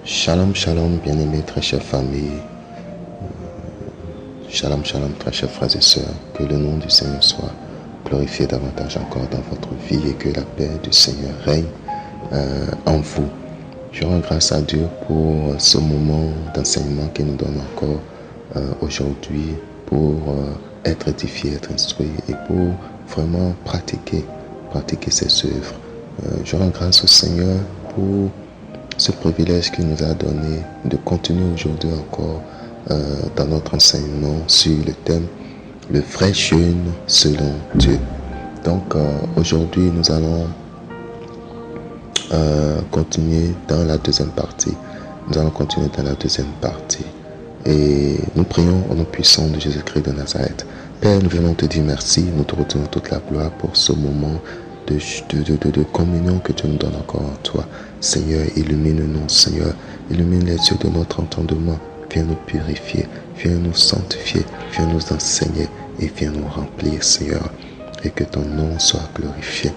Shalom, shalom, bien-aimés, très chère famille. Shalom, shalom, très chers frères et sœurs. Que le nom du Seigneur soit glorifié davantage encore dans votre vie et que la paix du Seigneur règne en vous. Je rends grâce à Dieu pour ce moment d'enseignement qu'il nous donne encore aujourd'hui pour être édifié, être instruit et pour vraiment pratiquer ses œuvres. Je rends grâce au Seigneur pour ce privilège qu'il nous a donné de continuer aujourd'hui encore dans notre enseignement sur le thème « Le vrai jeûne selon Dieu ». Donc aujourd'hui nous allons continuer dans la deuxième partie. Et nous prions au nom puissant de Jésus-Christ de Nazareth. Père, nous venons te dire merci, nous te retenons toute la gloire pour ce moment de communion que tu nous donnes encore en toi. Seigneur, illumine-nous, Seigneur, illumine les yeux de notre entendement. Viens nous purifier, viens nous sanctifier, viens nous enseigner et viens nous remplir, Seigneur. Et que ton nom soit glorifié,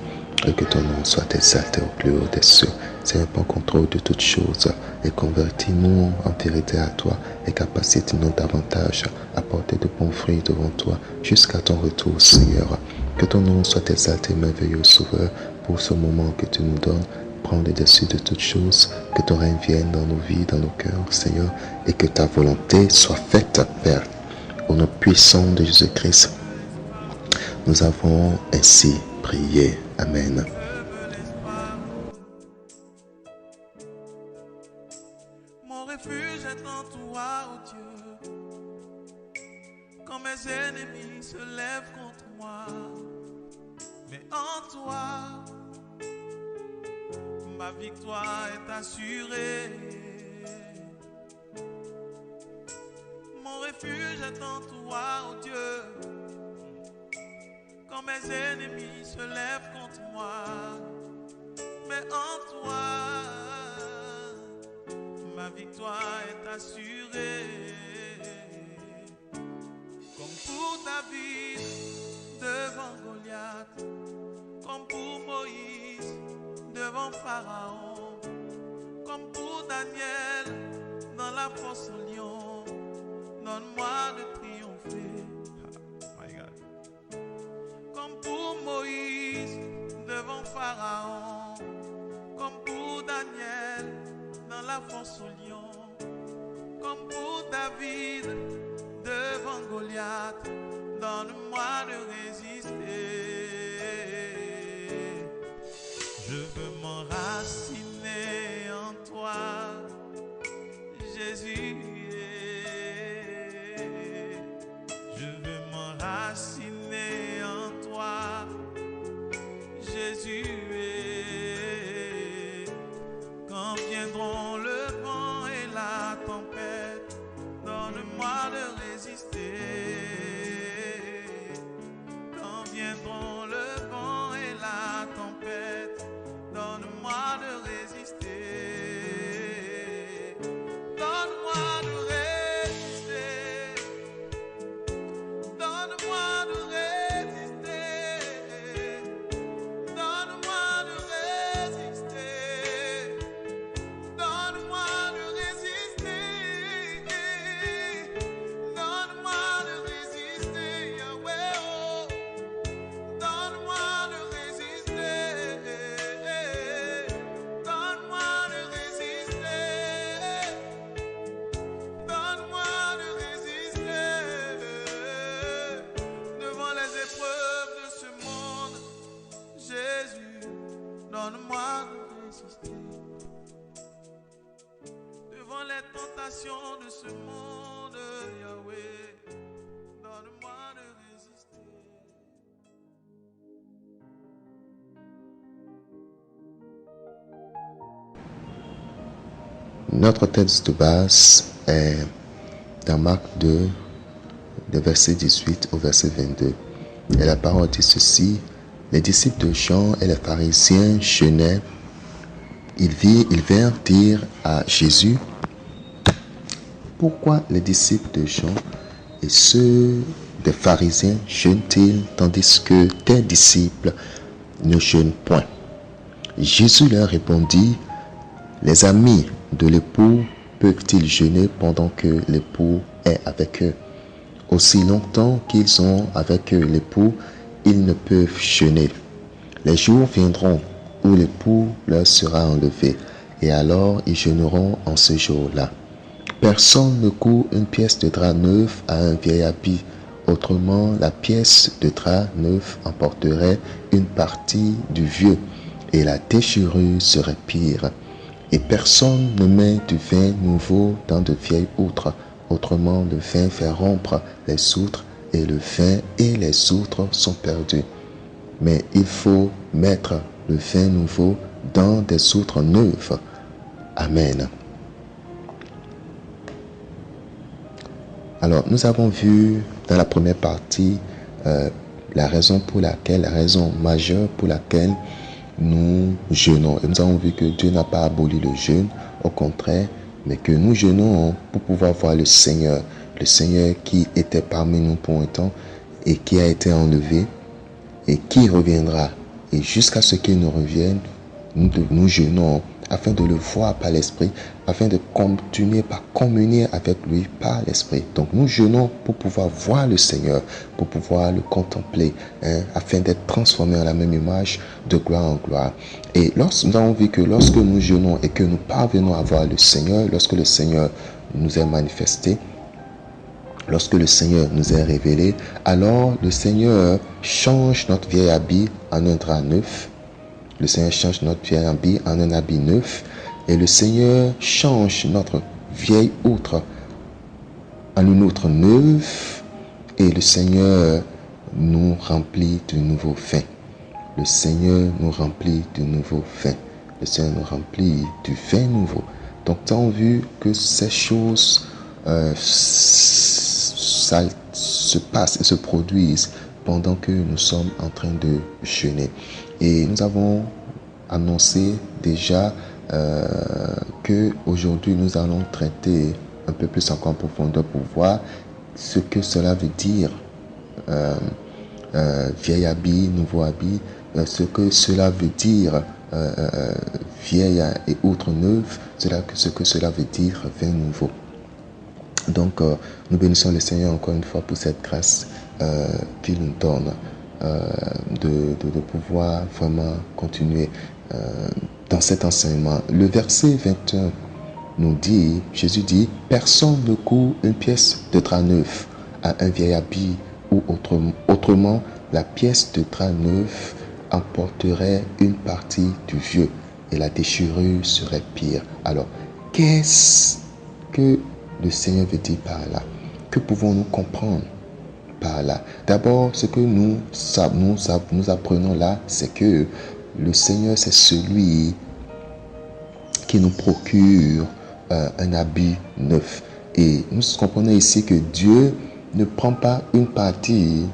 et que ton nom soit exalté au plus haut des cieux. Seigneur, prends contrôle de toutes choses et convertis-nous en vérité à toi et capacite-nous davantage à porter de bons fruits devant toi jusqu'à ton retour, Seigneur. Que ton nom soit exalté, merveilleux Sauveur, pour ce moment que tu nous donnes. Prends le dessus de toutes choses, que ton règne vienne dans nos vies, dans nos cœurs, Seigneur, et que ta volonté soit faite, Père. Au nom puissant de Jésus-Christ, nous avons ainsi prié. Amen. Mon refuge est en toi, oh Dieu. Quand mes ennemis se lèvent contre moi, mais en toi, ma victoire est assurée. Mon refuge est en toi, oh Dieu. Quand mes ennemis se lèvent contre moi, mais en toi, ma victoire est assurée. Comme pour David devant Goliath, comme pour Moïse devant Pharaon, comme pour Daniel dans la fosse au lion, donne-moi de triompher. My God. Comme pour Moïse devant Pharaon, comme pour Daniel dans la fosse au lion, comme pour David devant Goliath, donne-moi de résister. Je veux m'enraciner en toi, Jésus. Je veux m'enraciner en toi, Jésus. Quand viendront le vent et la tempête, donne-moi de résister. Quand viendront le vent et la tempête, donne-moi de résister. Donne-moi de résister. Donne-moi de résister. Donne-moi de résister. Donne-moi de résister. Donne-moi de résister, Yahweh. Oh. Donne-moi de résister. Donne-moi de résister. Donne-moi de résister. Devant les épreuves de ce monde, Jésus, donne-moi de résister. Devant les tentations de ce monde, Yahweh, donne-moi de résister. Notre texte de base est dans Marc 2, de verset 18 au verset 22. Et la parole dit ceci: les disciples de Jean et les pharisiens jeûnaient. Ils vinrent dire à Jésus: pourquoi les disciples de Jean et ceux des pharisiens jeûnent-ils tandis que tes disciples ne jeûnent point? Jésus leur répondit: Les amis de l'époux peuvent-ils jeûner pendant que l'époux est avec eux? Aussi longtemps qu'ils sont avec l'époux, ils ne peuvent jeûner. Les jours viendront où l'époux leur sera enlevé, et alors ils jeûneront en ce jour-là. Personne ne coud une pièce de drap neuf à un vieil habit, autrement la pièce de drap neuf emporterait une partie du vieux, et la déchirure serait pire. Et personne ne met du vin nouveau dans de vieilles outres, autrement le vin fait rompre les outres, et le vin et les outres sont perdus. Mais il faut mettre le vin nouveau dans des outres neuves. Amen. Alors, nous avons vu dans la première partie la raison majeure pour laquelle nous jeûnons. Et nous avons vu que Dieu n'a pas aboli le jeûne, au contraire, mais que nous jeûnons pour pouvoir voir le Seigneur qui était parmi nous pour un temps et qui a été enlevé et qui reviendra. Et jusqu'à ce qu'il nous revienne, nous jeûnons afin de le voir par l'Esprit, afin de continuer par communier avec lui par l'Esprit. Donc nous jeûnons pour pouvoir voir le Seigneur, pour pouvoir le contempler, afin d'être transformés en la même image de gloire en gloire. Et nous avons vu que lorsque nous jeûnons et que nous parvenons à voir le Seigneur, lorsque le Seigneur nous est manifesté, lorsque le Seigneur nous est révélé, alors le Seigneur change notre vieil habit en un drap neuf. Le Seigneur change notre vieil habit en un habit neuf. Et le Seigneur change notre vieille outre en une outre neuve. Et le Seigneur nous remplit de nouveau vin. Le Seigneur nous remplit de nouveau vin. Le Seigneur nous remplit du vin nouveau. Donc, nous avons vu que ces choses ça se passe et se produisent pendant que nous sommes en train de jeûner. Et nous avons annoncé déjà que aujourd'hui nous allons traiter un peu plus encore en profondeur pour voir ce que cela veut dire vieil habit, nouveau habit, ce que cela veut dire vieille et autre neuve, ce que cela veut dire vin nouveau. Donc, nous bénissons le Seigneur encore une fois pour cette grâce qu'il nous donne de pouvoir vraiment continuer dans cet enseignement. Le verset 21 nous dit, Jésus dit, « Personne ne coud une pièce de drap neuf à un vieil habit ou autrement, la pièce de drap neuf emporterait une partie du vieux et la déchirure serait pire. » Alors, qu'est-ce que le Seigneur veut dire par là? Que pouvons-nous comprendre par là? D'abord, ce que nous apprenons là, c'est que le Seigneur, c'est celui qui nous procure un habit neuf. Et nous comprenons ici que Dieu ne prend pas une partie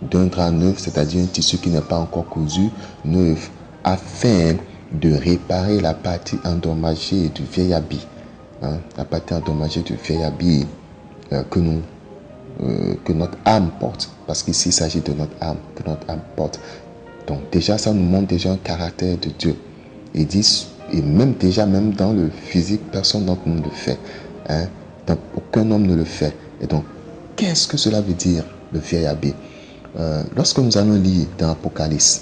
d'un drap neuf, c'est-à-dire un tissu qui n'est pas encore cousu, neuf, afin de réparer la partie endommagée du vieil habit. La partie endommagée du vieil habit que notre âme porte, parce qu'ici il s'agit de notre âme, que notre âme porte. Donc déjà ça nous montre déjà un caractère de Dieu. Et même dans le physique, personne d'entre nous ne le fait. Donc, aucun homme ne le fait. Et donc, qu'est-ce que cela veut dire, le vieil habit? Lorsque nous allons lire dans Apocalypse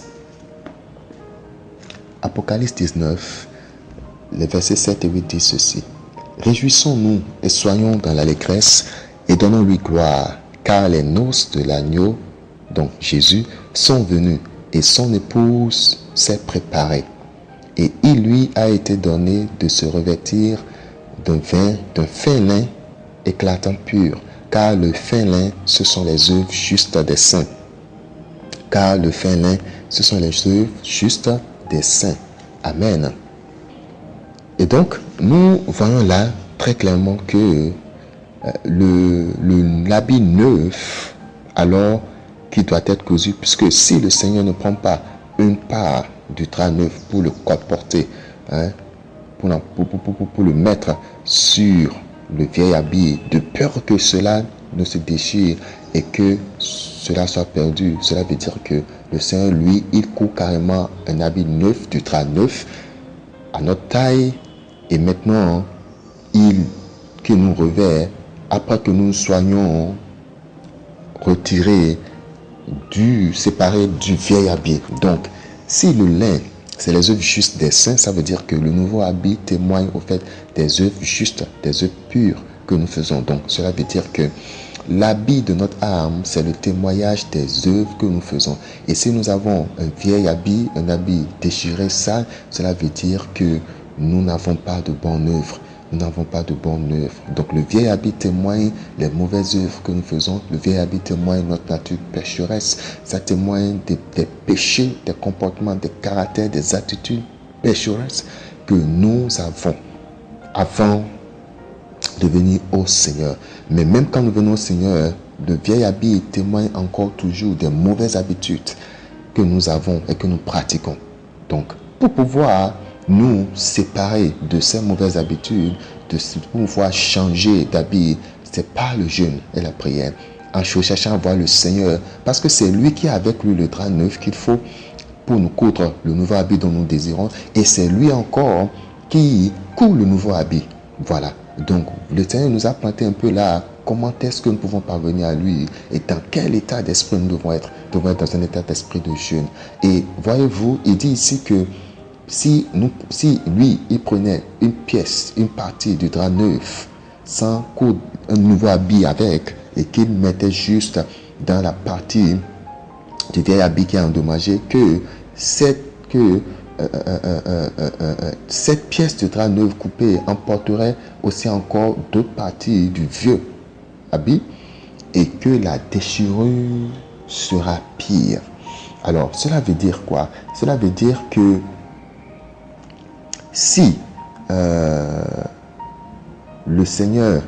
19, les versets 7 et 8 disent ceci. « Réjouissons-nous et soyons dans l'allégresse et donnons-lui gloire, car les noces de l'agneau, donc Jésus, sont venues et son épouse s'est préparée. Et il lui a été donné de se revêtir d'un fin lin éclatant pur, car le fin lin, ce sont les œuvres justes des saints. Car le fin lin, ce sont les œuvres justes des saints. » Amen. Et donc, nous voyons là très clairement que l'habit neuf, alors qu'il doit être cousu, puisque si le Seigneur ne prend pas une part du drap neuf pour le porter, pour le mettre sur le vieil habit, de peur que cela ne se déchire et que cela soit perdu. Cela veut dire que le Seigneur, lui, il coud carrément un habit neuf, du drap neuf, à notre taille Et maintenant, qu'il nous revêt après que nous soyons retirés séparés du vieil habit. Donc, si le lin, c'est les œuvres justes des saints, ça veut dire que le nouveau habit témoigne au fait des œuvres justes, des œuvres pures que nous faisons. Donc, cela veut dire que l'habit de notre âme, c'est le témoignage des œuvres que nous faisons. Et si nous avons un vieil habit, un habit déchiré, sale, cela veut dire que nous n'avons pas de bonnes œuvres. Nous n'avons pas de bonnes œuvres. Donc le vieil habit témoigne les mauvaises œuvres que nous faisons. Le vieil habit témoigne notre nature pécheresse. Ça témoigne des péchés, des comportements, des caractères, des attitudes pécheresses que nous avons avant de venir au Seigneur. Mais même quand nous venons au Seigneur, le vieil habit témoigne encore toujours des mauvaises habitudes que nous avons et que nous pratiquons. Donc, pour pouvoir nous séparer de ces mauvaises habitudes, pour pouvoir changer d'habit, c'est par le jeûne et la prière, en cherchant à voir le Seigneur, parce que c'est lui qui a avec lui le drap neuf qu'il faut pour nous coudre le nouveau habit dont nous désirons, et c'est lui encore qui coud le nouveau habit. Voilà. Donc, le Seigneur nous a planté un peu là. Comment est-ce que nous pouvons parvenir à lui et dans quel état d'esprit nous devons être? Nous devons être dans un état d'esprit de jeûne. Et voyez-vous, il dit ici que si lui, il prenait une pièce, une partie du drap neuf, sans coudre un nouveau habit avec, et qu'il mettait juste dans la partie du vieil habit qui est endommagé, que cette pièce de drap neuf coupée emporterait aussi encore d'autres parties du vieux habit et que la déchirure sera pire. Alors, cela veut dire quoi? Cela veut dire que si le Seigneur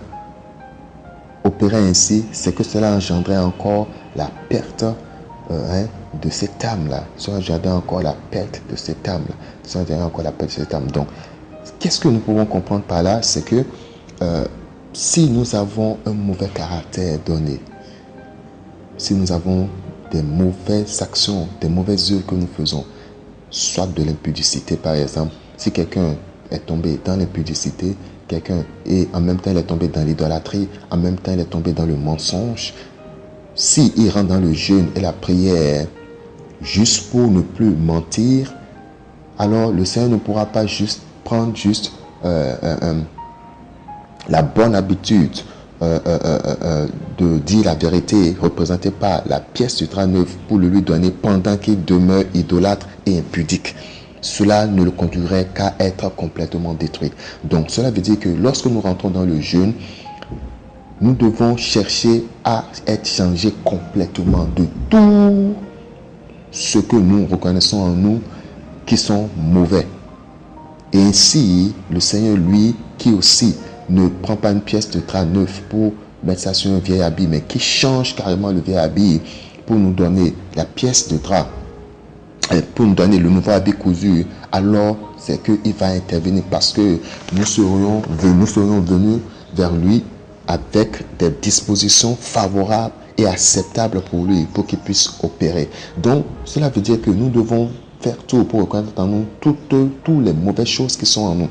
opérait ainsi, c'est que cela engendrait encore la perte de cette âme-là. Cela engendrait encore la perte de cette âme-là. Cela engendrait encore la perte de cette âme. Donc, qu'est-ce que nous pouvons comprendre par là? C'est que si nous avons un mauvais caractère donné, si nous avons des mauvaises actions, des mauvaises œuvres que nous faisons, soit de l'impudicité par exemple, si quelqu'un est tombé dans l'impudicité, et en même temps il est tombé dans l'idolâtrie, en même temps il est tombé dans le mensonge, s'il rentre dans le jeûne et la prière juste pour ne plus mentir, alors le Seigneur ne pourra pas juste prendre la bonne habitude de dire la vérité représentée par la pièce du drap neuf pour le lui donner pendant qu'il demeure idolâtre et impudique. Cela ne le conduirait qu'à être complètement détruit. Donc cela veut dire que lorsque nous rentrons dans le jeûne, nous devons chercher à être changés complètement de tout ce que nous reconnaissons en nous qui sont mauvais. Et ainsi, le Seigneur, lui, qui aussi ne prend pas une pièce de drap neuf pour mettre ça sur un vieil habit, mais qui change carrément le vieil habit pour nous donner la pièce de drap, pour nous donner le nouveau habit cousu, alors c'est qu'il va intervenir parce que nous serions venus vers lui avec des dispositions favorables et acceptables pour lui, pour qu'il puisse opérer. Donc, cela veut dire que nous devons faire tout pour reconnaître en nous toutes les mauvaises choses qui sont en nous.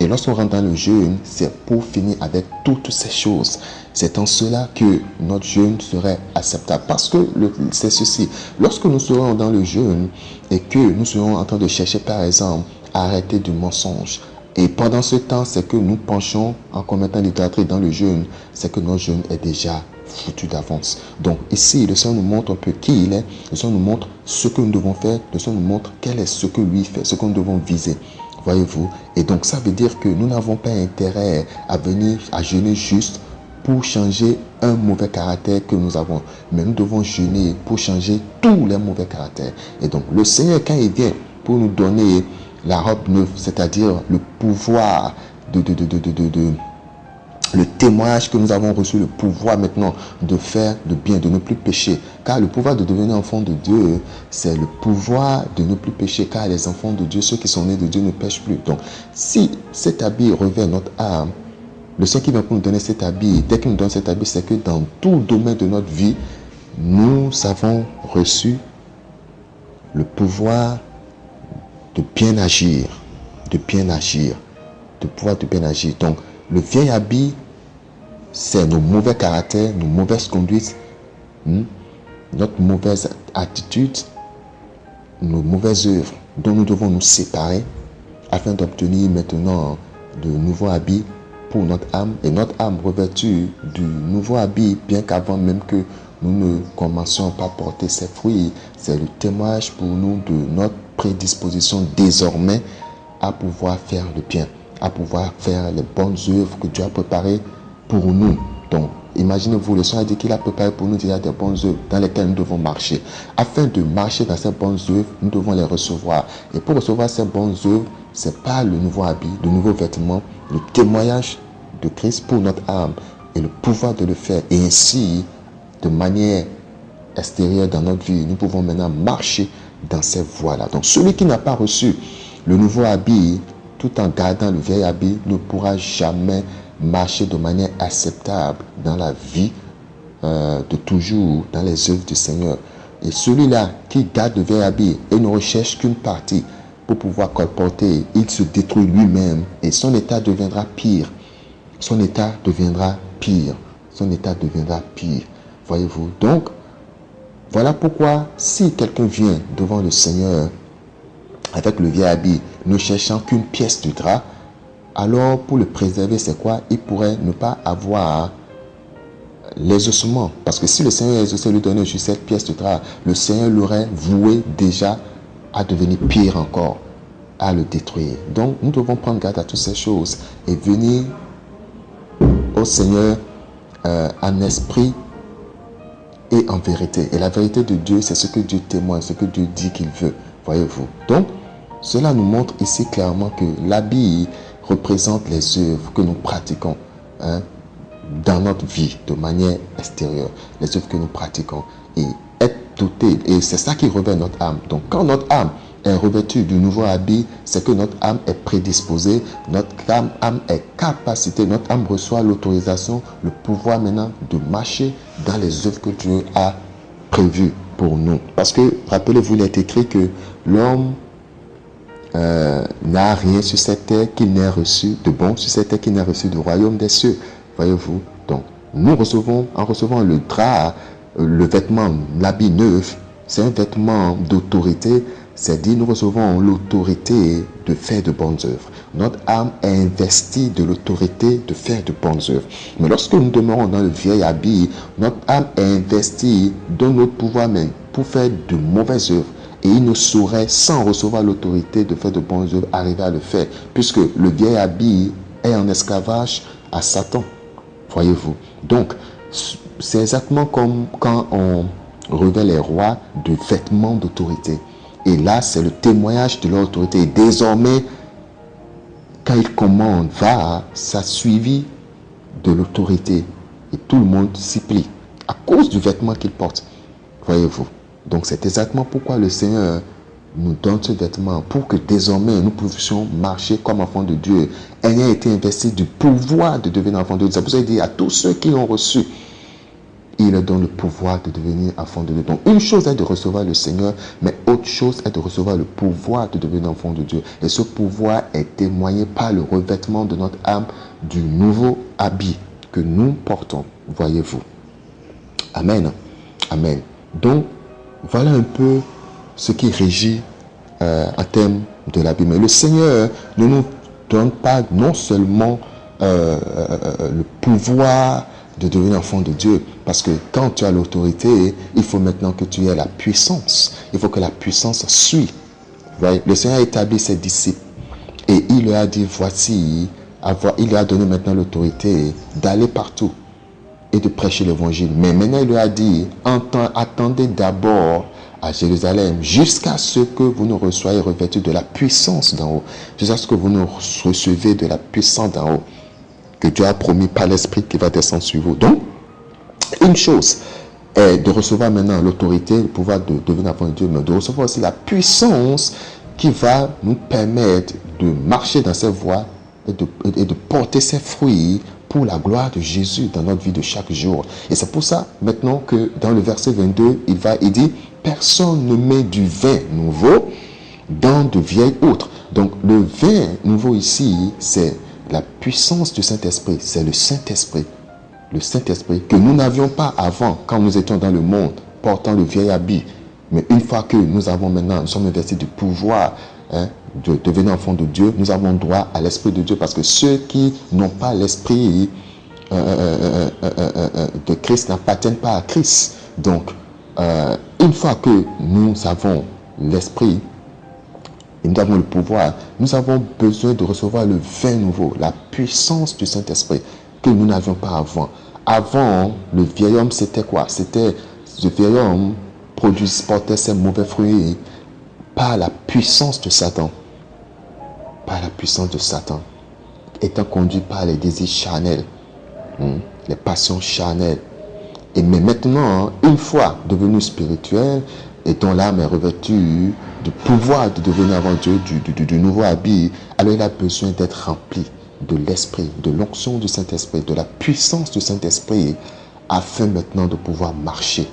Et lorsqu'on rentre dans le jeûne, c'est pour finir avec toutes ces choses. C'est en cela que notre jeûne serait acceptable. Parce que c'est ceci. Lorsque nous serons dans le jeûne et que nous serons en train de chercher, par exemple, à arrêter du mensonge, et pendant ce temps, c'est que nous penchons en commettant l'idolâtrie dans le jeûne, c'est que notre jeûne est déjà foutu d'avance. Donc ici, le Seigneur nous montre un peu qui il est, le Seigneur nous montre ce que nous devons faire, le Seigneur nous montre quel est ce que lui fait, ce que nous devons viser. Voyez-vous? Et donc ça veut dire que nous n'avons pas intérêt à venir à jeûner juste pour changer un mauvais caractère que nous avons. Mais nous devons jeûner pour changer tous les mauvais caractères. Et donc le Seigneur, quand il vient pour nous donner la robe neuve, c'est-à-dire le pouvoir le témoignage que nous avons reçu, le pouvoir maintenant de faire le bien, de ne plus pécher. Car le pouvoir de devenir enfant de Dieu, c'est le pouvoir de ne plus pécher. Car les enfants de Dieu, ceux qui sont nés de Dieu, ne pêchent plus. Donc, si cet habit revêt notre âme, le Seigneur qui vient pour nous donner cet habit, dès qu'il nous donne cet habit, c'est que dans tout domaine de notre vie, nous avons reçu le pouvoir de bien agir, de pouvoir de bien agir. Donc, le vieil habit, c'est nos mauvais caractères, nos mauvaises conduites, notre mauvaise attitude, nos mauvaises œuvres dont nous devons nous séparer afin d'obtenir maintenant de nouveaux habits pour notre âme. Et notre âme revêtue du nouveau habit, bien qu'avant même que nous ne commencions pas à porter ses fruits, c'est le témoignage pour nous de notre prédisposition désormais à pouvoir faire le bien, à pouvoir faire les bonnes œuvres que Dieu a préparées pour nous. Donc, imaginez-vous, le Seigneur a dit qu'il a préparé pour nous déjà des bonnes œuvres dans lesquelles nous devons marcher. Afin de marcher dans ces bonnes œuvres, nous devons les recevoir. Et pour recevoir ces bonnes œuvres, c'est pas le nouveau habit, le nouveau vêtement, le témoignage de Christ pour notre âme et le pouvoir de le faire. Et ainsi, de manière extérieure dans notre vie, nous pouvons maintenant marcher dans ces voies-là. Donc, celui qui n'a pas reçu le nouveau habit, tout en gardant le vieil habit, ne pourra jamais marcher de manière acceptable dans la vie de toujours, dans les œuvres du Seigneur. Et celui-là qui garde le vieil habit et ne recherche qu'une partie pour pouvoir colporter, il se détruit lui-même et son état deviendra pire. Son état deviendra pire. Son état deviendra pire. Voyez-vous? Donc, voilà pourquoi si quelqu'un vient devant le Seigneur avec le vieil habit, ne cherchant qu'une pièce de drap, alors pour le préserver, c'est quoi? Il pourrait ne pas avoir les ossements. Parce que si le Seigneur exaucé lui donnait juste cette pièce de drap, le Seigneur l'aurait voué déjà à devenir pire encore, à le détruire. Donc, nous devons prendre garde à toutes ces choses et venir au Seigneur en esprit et en vérité. Et la vérité de Dieu, c'est ce que Dieu témoigne, ce que Dieu dit qu'il veut. Voyez-vous? Donc, cela nous montre ici clairement que l'habit représente les œuvres que nous pratiquons dans notre vie de manière extérieure. Les œuvres que nous pratiquons. Et être doté, et c'est ça qui revêt notre âme. Donc, quand notre âme est revêtue du nouveau habit, c'est que notre âme est prédisposée, notre âme est capacitée, notre âme reçoit l'autorisation, le pouvoir maintenant de marcher dans les œuvres que Dieu a prévues pour nous. Parce que, rappelez-vous, il est écrit que l'homme n'a rien sur cette terre qu'il n'ait reçu de bon, sur cette terre qu'il n'ait reçu du royaume des cieux. Voyez-vous? Donc, nous recevons, en recevant le drap, le vêtement, l'habit neuf, c'est un vêtement d'autorité. C'est-à-dire, nous recevons l'autorité de faire de bonnes œuvres. Notre âme est investie de l'autorité de faire de bonnes œuvres. Mais lorsque nous demeurons dans le vieil habit, notre âme est investie dans notre pouvoir même pour faire de mauvaises œuvres. Et il ne saurait, sans recevoir l'autorité de faire de bonnes œuvres, arriver à le faire. Puisque le vieil habit est en esclavage à Satan. Voyez-vous? Donc, c'est exactement comme quand on revêt les rois de vêtements d'autorité. Et là, c'est le témoignage de leur autorité. Et désormais, quand ils commandent, ça suivi de l'autorité. Et tout le monde s'y plie à cause du vêtement qu'ils portent. Voyez-vous? Donc, c'est exactement pourquoi le Seigneur nous donne ce vêtement. Pour que désormais, nous puissions marcher comme enfants de Dieu. Ayant été investi du pouvoir de devenir enfants de Dieu. C'est pour ça qu'il dit à tous ceux qui l'ont reçu, il leur donne le pouvoir de devenir enfant de Dieu. Donc, une chose est de recevoir le Seigneur, mais autre chose est de recevoir le pouvoir de devenir enfant de Dieu. Et ce pouvoir est témoigné par le revêtement de notre âme du nouveau habit que nous portons. Voyez-vous? Amen. Amen. Donc, voilà un peu ce qui régit en termes de l'habit. Mais le Seigneur ne nous donne pas non seulement le pouvoir de devenir enfant de Dieu. Parce que quand tu as l'autorité, il faut maintenant que tu aies la puissance. Il faut que la puissance suive. Voyez, le Seigneur a établi ses disciples. Et il leur a dit, voici, il leur a donné maintenant l'autorité d'aller partout et de prêcher l'évangile. Mais maintenant, il leur a dit, attendez d'abord à Jérusalem jusqu'à ce que vous ne soyez revêtus de la puissance d'en haut. Jusqu'à ce que vous ne recevez de la puissance d'en haut que Dieu a promis par l'Esprit qui va descendre sur vous. Donc, une chose est de recevoir maintenant l'autorité, le pouvoir de devenir enfant de Dieu, mais de recevoir aussi la puissance qui va nous permettre de marcher dans ces voies et de porter ses fruits pour la gloire de Jésus dans notre vie de chaque jour. Et c'est pour ça maintenant que dans le verset 22, il dit, personne ne met du vin nouveau dans de vieilles outres. Donc le vin nouveau ici, c'est la puissance du Saint-Esprit, c'est le Saint-Esprit. Le Saint-Esprit que nous n'avions pas avant quand nous étions dans le monde, portant le vieil habit. Mais une fois que nous sommes investis du pouvoir de devenir enfants de Dieu, nous avons droit à l'Esprit de Dieu, parce que ceux qui n'ont pas l'Esprit de Christ n'appartiennent pas à Christ. Donc, une fois que nous avons l'Esprit et nous avons le pouvoir, nous avons besoin de recevoir le vin nouveau, la puissance du Saint-Esprit que nous n'avions pas avant. Avant, le vieil homme, c'était quoi? C'était le vieil homme portait ses mauvais fruits par la puissance de Satan. Par la puissance de Satan. Étant conduit par les désirs charnels, les passions charnelles. Mais maintenant, une fois devenu spirituel, et dont l'âme est revêtue du pouvoir de devenir avant Dieu, du nouveau habit, alors il a besoin d'être rempli de l'Esprit, de l'onction du Saint-Esprit, de la puissance du Saint-Esprit, afin maintenant de pouvoir marcher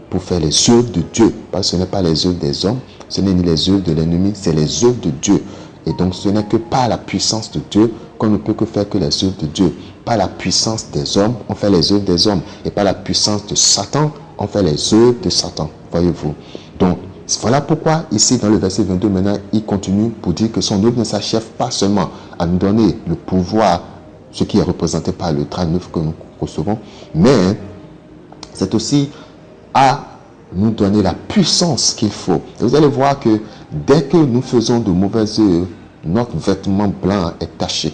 pour faire les œuvres de Dieu. Parce que ce n'est pas les œuvres des hommes, ce n'est ni les œuvres de l'ennemi, c'est les œuvres de Dieu. Et donc ce n'est que par la puissance de Dieu qu'on ne peut que faire que les œuvres de Dieu. Par la puissance des hommes, on fait les œuvres des hommes. Et par la puissance de Satan, on fait les œuvres de Satan. Voyez-vous. Donc, voilà pourquoi ici dans le verset 22, maintenant, il continue pour dire que son œuvre ne s'achève pas seulement à nous donner le pouvoir, ce qui est représenté par le drap neuf que nous recevons, mais c'est aussi à nous donner la puissance qu'il faut. Et vous allez voir que dès que nous faisons de mauvaises œuvres, notre vêtement blanc est taché.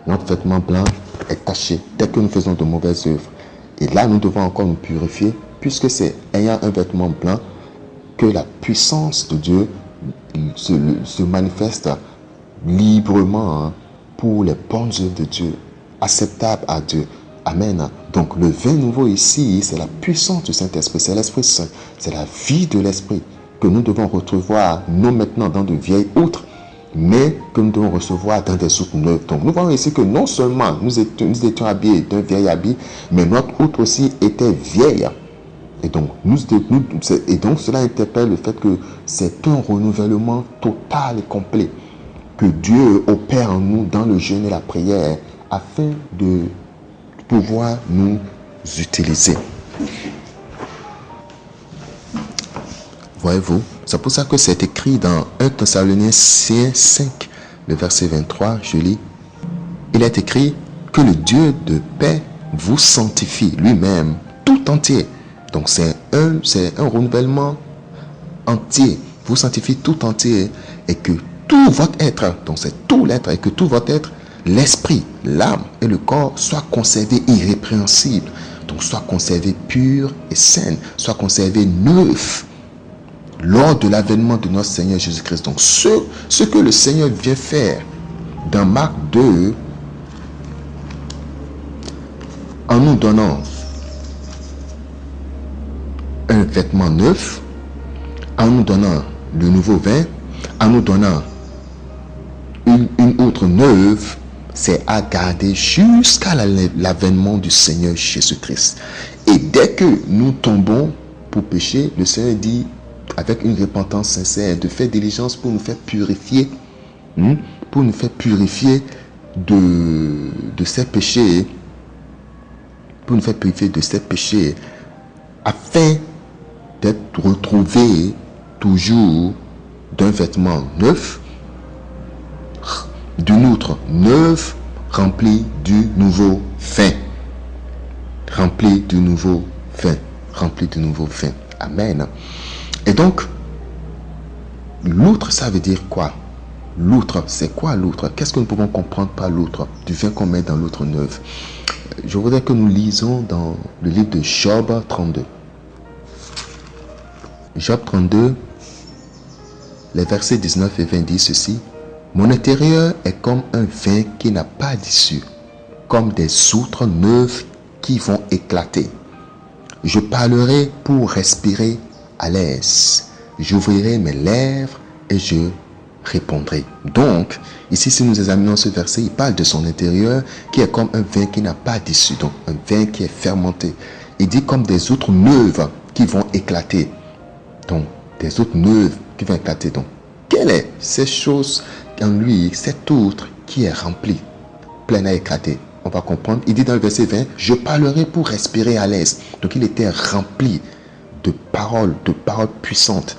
Notre vêtement blanc est taché dès que nous faisons de mauvaises œuvres. Et là, nous devons encore nous purifier, puisque c'est ayant un vêtement blanc que la puissance de Dieu se manifeste librement pour les bonnes œuvres de Dieu, acceptables à Dieu. Amen. Donc le vin nouveau ici, c'est la puissance du Saint-Esprit, c'est l'Esprit Saint, c'est la vie de l'Esprit que nous devons retrouver non maintenant dans de vieilles outres, mais que nous devons recevoir dans des outres neuves. Donc nous voyons ici que non seulement nous étions habillés d'un vieil habit, mais notre outre aussi était vieille. Et donc cela interpelle le fait que c'est un renouvellement total et complet que Dieu opère en nous dans le jeûne et la prière afin de pouvoir nous utiliser. Voyez-vous, c'est pour ça que c'est écrit dans 1 Thessaloniciens 5, le verset 23, je lis. Il est écrit que le Dieu de paix vous sanctifie lui-même tout entier. Donc c'est un renouvellement entier, vous sanctifie tout entier, et que tout votre être, donc c'est tout l'être, et que tout votre être, l'esprit, l'âme et le corps soient conservés irrépréhensibles, donc soient conservés purs et sains, soient conservés neufs lors de l'avènement de notre Seigneur Jésus-Christ. Donc ce que le Seigneur vient faire dans Marc 2, en nous donnant un vêtement neuf, en nous donnant le nouveau vin, en nous donnant une outre neuve, c'est à garder jusqu'à l'avènement du Seigneur Jésus-Christ. Et dès que nous tombons pour pécher, le Seigneur dit, avec une repentance sincère, de faire diligence pour nous faire purifier, pour nous faire purifier de ces péchés, pour nous faire purifier de ces péchés, afin d'être retrouvés toujours d'un vêtement neuf, d'une outre neuve, remplie du nouveau vin. Remplie du nouveau vin. Remplie du nouveau vin. Amen. Et donc, l'outre, ça veut dire quoi? L'outre, c'est quoi l'outre? Qu'est-ce que nous pouvons comprendre par l'outre? Du vin qu'on met dans l'outre neuve. Je voudrais que nous lisons dans le livre de Job 32. Job 32, les versets 19 et 20 disent ceci. Mon intérieur est comme un vin qui n'a pas d'issue, comme des outres neuves qui vont éclater. Je parlerai pour respirer à l'aise. J'ouvrirai mes lèvres et je répondrai. Donc, ici, si nous examinons ce verset, il parle de son intérieur qui est comme un vin qui n'a pas d'issue, donc un vin qui est fermenté. Il dit comme des outres neuves qui vont éclater. Donc, des outres neuves qui vont éclater. Donc, quelle est cette chose en lui, cette outre qui est remplie? pleine à éclater. On va comprendre. Il dit dans le verset 20, je parlerai pour respirer à l'aise. Donc il était rempli de paroles puissantes.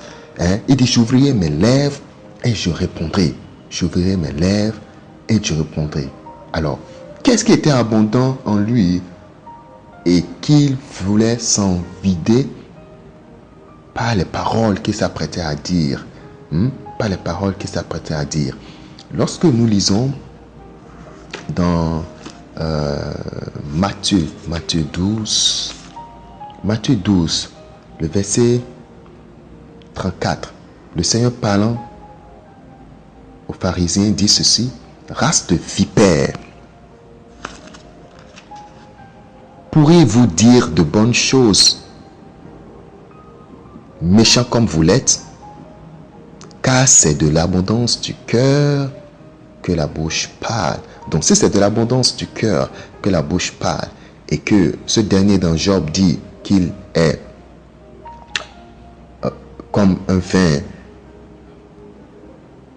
Il dit, j'ouvrirai mes lèvres et je répondrai. J'ouvrirai mes lèvres et je répondrai. Alors, qu'est-ce qui était abondant en lui et qu'il voulait s'en vider par les paroles qu'il s'apprêtait à dire? Par les paroles qu'il s'apprêtait à dire. Lorsque nous lisons dans Matthieu 12, le verset 34, le Seigneur parlant aux pharisiens dit ceci, race de vipères, pourriez-vous dire de bonnes choses, méchants comme vous l'êtes, car c'est de l'abondance du cœur que la bouche parle. Donc si c'est de l'abondance du cœur que la bouche parle, et que ce dernier dans Job dit qu'il est comme un vin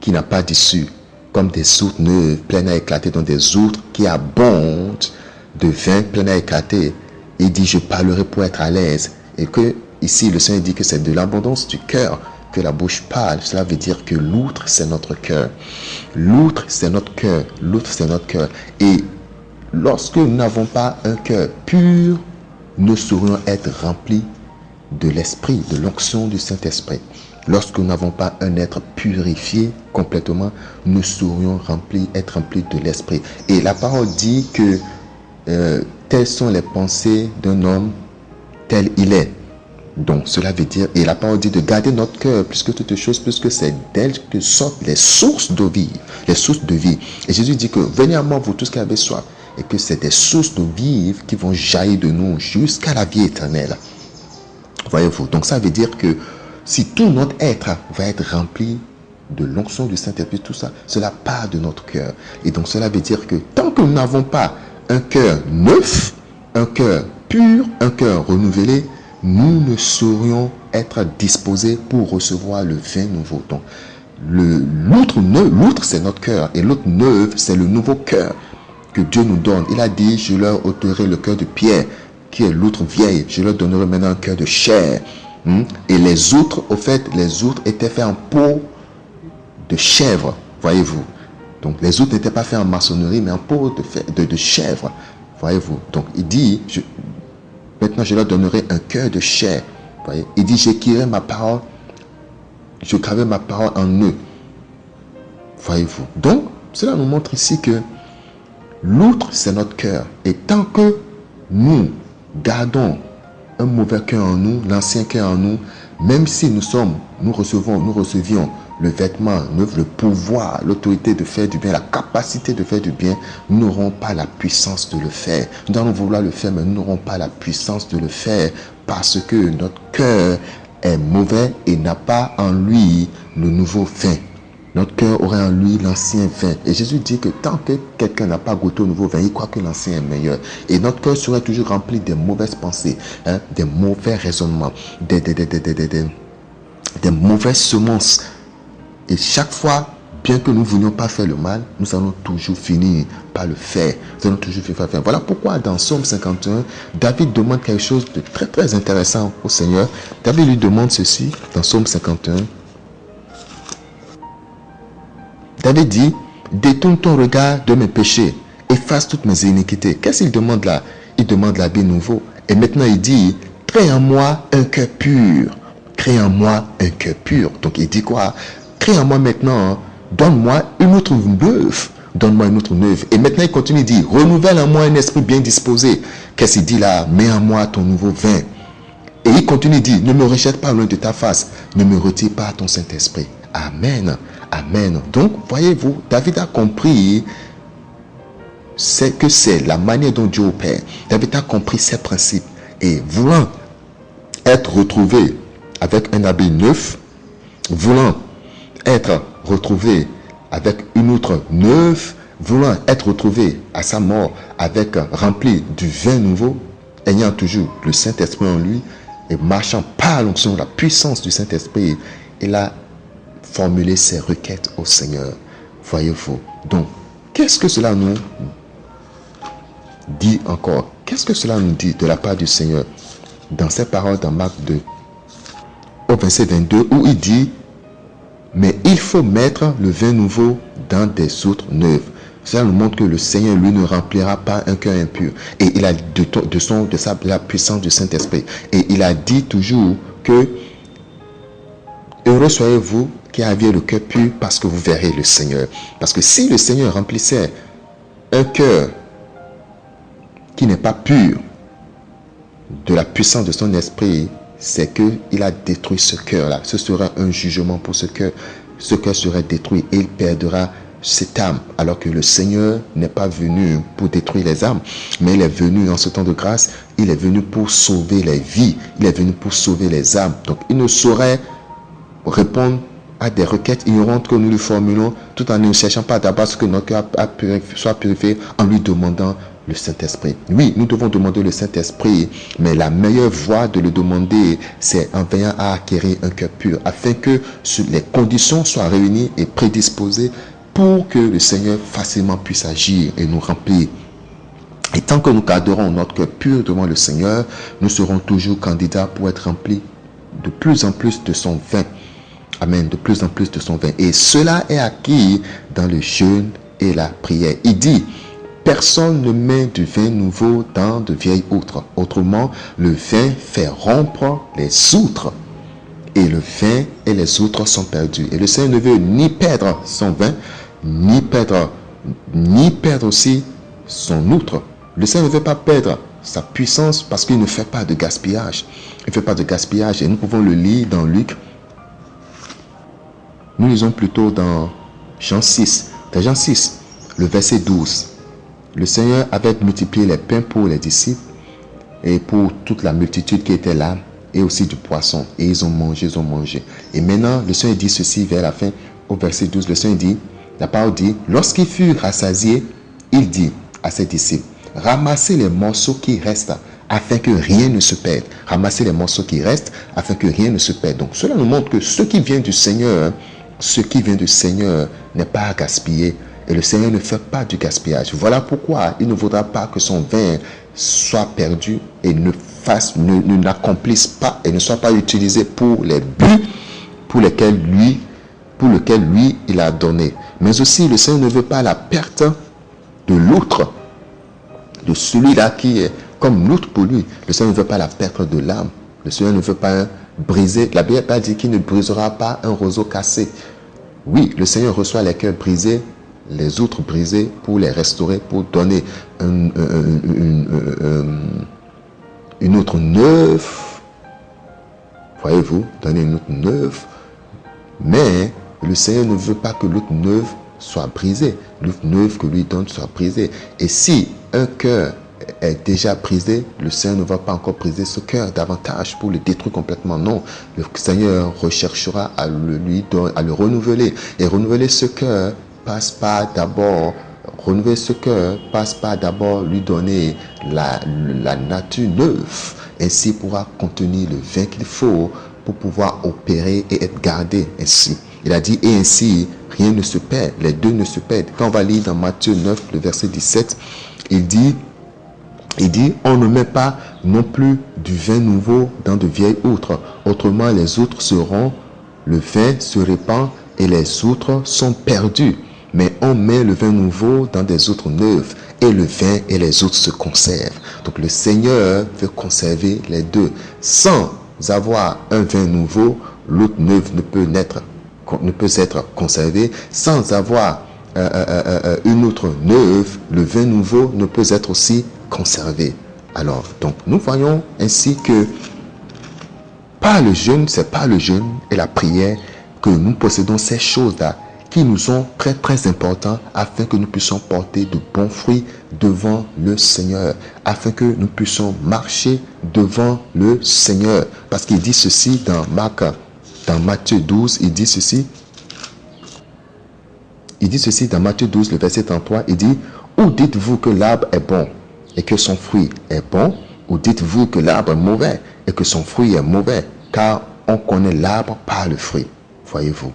qui n'a pas d'issue, comme des outres neuves pleines à éclater, dans des outres qui abondent de vin plein à éclater. Il dit, je parlerai pour être à l'aise. Et que ici, le Seigneur dit que c'est de l'abondance du cœur que la bouche parle. Cela veut dire que l'outre, c'est notre cœur. L'outre, c'est notre cœur. L'outre, c'est notre cœur. Et lorsque nous n'avons pas un cœur pur, nous saurions être remplis de l'esprit, de l'onction du Saint-Esprit. Lorsque nous n'avons pas un être purifié complètement, nous saurions être remplis de l'esprit. Et la parole dit que telles sont les pensées d'un homme, tel il est. Donc cela veut dire, et la parole dit de garder notre cœur plus que toute chose, puisque c'est d'elle que sortent les sources de vie, les sources de vie. Et Jésus dit que venez à moi vous tous qui avez soif, et que c'est des sources de vie qui vont jaillir de nous jusqu'à la vie éternelle. Voyez-vous, donc ça veut dire que si tout notre être va être rempli de l'onction du Saint-Esprit, tout ça, cela part de notre cœur. Et donc cela veut dire que tant que nous n'avons pas un cœur neuf, un cœur pur, un cœur renouvelé, nous ne saurions être disposés pour recevoir le vin nouveau. Donc, l'outre, c'est notre cœur. Et l'autre neuve, c'est le nouveau cœur que Dieu nous donne. Il a dit, je leur ôterai le cœur de pierre, qui est l'outre vieille. Je leur donnerai maintenant un cœur de chair. Et les outres, au fait, les outres étaient faits en peau de chèvre, voyez-vous. Donc, les outres n'étaient pas faits en maçonnerie, mais en peau de chèvre, voyez-vous. Donc, il dit, maintenant, je leur donnerai un cœur de chair. Voyez? Il dit, j'écrirai ma parole, je graverai ma parole en eux. Voyez-vous. Donc, cela nous montre ici que l'outre, c'est notre cœur. Et tant que nous gardons un mauvais cœur en nous, l'ancien cœur en nous, même si nous recevions le vêtement neuf, le pouvoir, l'autorité de faire du bien, la capacité de faire du bien, nous n'aurons pas la puissance de le faire. Nous allons vouloir le faire, mais nous n'aurons pas la puissance de le faire parce que notre cœur est mauvais et n'a pas en lui le nouveau vin. Notre cœur aurait en lui l'ancien vin. Et Jésus dit que tant que quelqu'un n'a pas goûté au nouveau vin, il croit que l'ancien est meilleur. Et notre cœur serait toujours rempli de mauvaises pensées, des mauvais raisonnements, des mauvaises semences. Et chaque fois, bien que nous ne voulions pas faire le mal, nous allons toujours finir par le faire. Nous allons toujours finir par le faire. Voilà pourquoi dans Psaume 51, David demande quelque chose de très très intéressant au Seigneur. David lui demande ceci dans Psaume 51. David dit, détourne ton regard de mes péchés, efface toutes mes iniquités. Qu'est-ce qu'il demande là? Il demande l'habit nouveau. Et maintenant il dit, crée en moi un cœur pur. Crée en moi un cœur pur. Donc il dit quoi? Crée en moi maintenant, donne-moi une autre neuve. Donne-moi une autre neuve. Et maintenant il continue, il dit, renouvelle en moi un esprit bien disposé. Qu'est-ce qu'il dit là? Mets en moi ton nouveau vin. Et il continue, il dit, ne me rejette pas loin de ta face. Ne me retire pas ton Saint-Esprit. Amen. Amen. Donc, voyez-vous, David a compris que c'est la manière dont Dieu opère. David a compris ces principes. Et voulant être retrouvé avec un habit neuf, voulant être retrouvé avec une outre neuve, voulant être retrouvé à sa mort avec rempli du vin nouveau, ayant toujours le Saint-Esprit en lui et marchant par l'onction, la puissance du Saint-Esprit, il a formulé ses requêtes au Seigneur. Voyez-vous. Donc, qu'est-ce que cela nous dit encore. Qu'est-ce que cela nous dit de la part du Seigneur dans ces paroles dans Marc 2, au verset 22, où il dit, mais il faut mettre le vin nouveau dans des outres neuves. Cela nous montre que le Seigneur, lui, ne remplira pas un cœur impur. Et il a la puissance du Saint-Esprit. Et il a dit toujours que heureux soyez-vous qui aviez le cœur pur parce que vous verrez le Seigneur. Parce que si le Seigneur remplissait un cœur qui n'est pas pur de la puissance de son esprit, c'est qu'il a détruit ce cœur-là. Ce sera un jugement pour ce cœur. Ce cœur serait détruit et il perdra cette âme. Alors que le Seigneur n'est pas venu pour détruire les âmes, mais il est venu en ce temps de grâce. Il est venu pour sauver les vies. Il est venu pour sauver les âmes. Donc il ne saurait répondre à des requêtes ignorantes que nous lui formulons tout en ne cherchant pas d'abord ce que notre cœur soit purifié en lui demandant le Saint-Esprit. Oui, nous devons demander le Saint-Esprit, mais la meilleure voie de le demander, c'est en veillant à acquérir un cœur pur, afin que les conditions soient réunies et prédisposées pour que le Seigneur facilement puisse agir et nous remplir. Et tant que nous garderons notre cœur pur devant le Seigneur, nous serons toujours candidats pour être remplis de plus en plus de son vin. Amen, de plus en plus de son vin. Et cela est acquis dans le jeûne et la prière. Il dit, personne ne met du vin nouveau dans de vieilles outres. Autrement, le vin fait rompre les outres. Et le vin et les outres sont perdus. Et le Seigneur ne veut ni perdre son vin, ni perdre aussi son outre. Le Seigneur ne veut pas perdre sa puissance parce qu'il ne fait pas de gaspillage. Il ne fait pas de gaspillage. Et nous pouvons le lire dans Luc. Nous lisons plutôt dans Jean 6. Dans Jean 6, le verset 12. Le Seigneur avait multiplié les pains pour les disciples et pour toute la multitude qui était là, et aussi du poisson. Et ils ont mangé. Et maintenant, le Seigneur dit ceci vers la fin, au verset 12. Le Seigneur dit, la parole dit, lorsqu'ils furent rassasiés, il dit à ses disciples, ramassez les morceaux qui restent afin que rien ne se perde. Ramassez les morceaux qui restent afin que rien ne se perde. Donc cela nous montre que ce qui vient du Seigneur, n'est pas à gaspiller. Et le Seigneur ne fait pas du gaspillage. Voilà pourquoi il ne voudra pas que son vin soit perdu et n'accomplisse pas et ne soit pas utilisé pour les buts pour lequel lui il a donné. Mais aussi le Seigneur ne veut pas la perte de l'autre, de celui-là qui est comme l'autre pour lui. Le Seigneur ne veut pas la perte de l'âme. Le Seigneur ne veut pas briser. La Bible a dit qu'il ne brisera pas un roseau cassé. Oui, le Seigneur reçoit les cœurs brisés, les outres brisées pour les restaurer, pour donner une autre neuve. Voyez-vous, donner une autre neuve. Mais le Seigneur ne veut pas que l'autre neuve soit brisée. L'autre neuve que lui donne soit brisée. Et si un cœur est déjà brisé, le Seigneur ne va pas encore briser ce cœur davantage pour le détruire complètement. Non, le Seigneur recherchera à le renouveler. Et renouveler ce cœur passe pas d'abord lui donner la nature neuve. Ainsi pourra contenir le vin qu'il faut pour pouvoir opérer et être gardé ainsi. Il a dit, et ainsi, rien ne se perd, les deux ne se perdent. Quand on va lire dans Matthieu 9, le verset 17, il dit, on ne met pas non plus du vin nouveau dans de vieilles outres. Autrement, les outres le vin se répand et les outres sont perdues. Mais on met le vin nouveau dans des outres neuves et le vin et les outres se conservent. Donc le Seigneur veut conserver les deux. Sans avoir un vin nouveau, l'outre neuve ne peut être conservé. Sans avoir une outre neuve, le vin nouveau ne peut être aussi conservé. Alors, donc, nous voyons ainsi que c'est par le jeûne et la prière que nous possédons ces choses-là qui nous sont très très importants afin que nous puissions porter de bons fruits devant le Seigneur, afin que nous puissions marcher devant le Seigneur. Parce qu'il dit ceci dans Matthieu 12, il dit ceci dans Matthieu 12, le verset 33, il dit, ou dites-vous que l'arbre est bon et que son fruit est bon, ou dites-vous que l'arbre est mauvais et que son fruit est mauvais, car on connaît l'arbre par le fruit. Voyez-vous,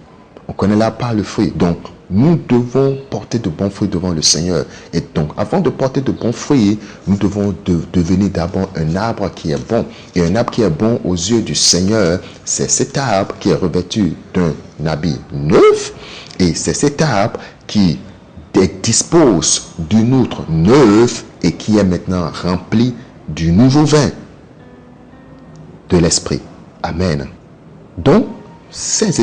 on connaît l'arbre par le fruit. Donc, nous devons porter de bons fruits devant le Seigneur. Et donc, avant de porter de bons fruits, nous devons devenir d'abord un arbre qui est bon. Et un arbre qui est bon aux yeux du Seigneur, c'est cet arbre qui est revêtu d'un habit neuf. Et c'est cet arbre qui dispose d'une outre neuve et qui est maintenant rempli du nouveau vin de l'esprit. Amen. Donc, cet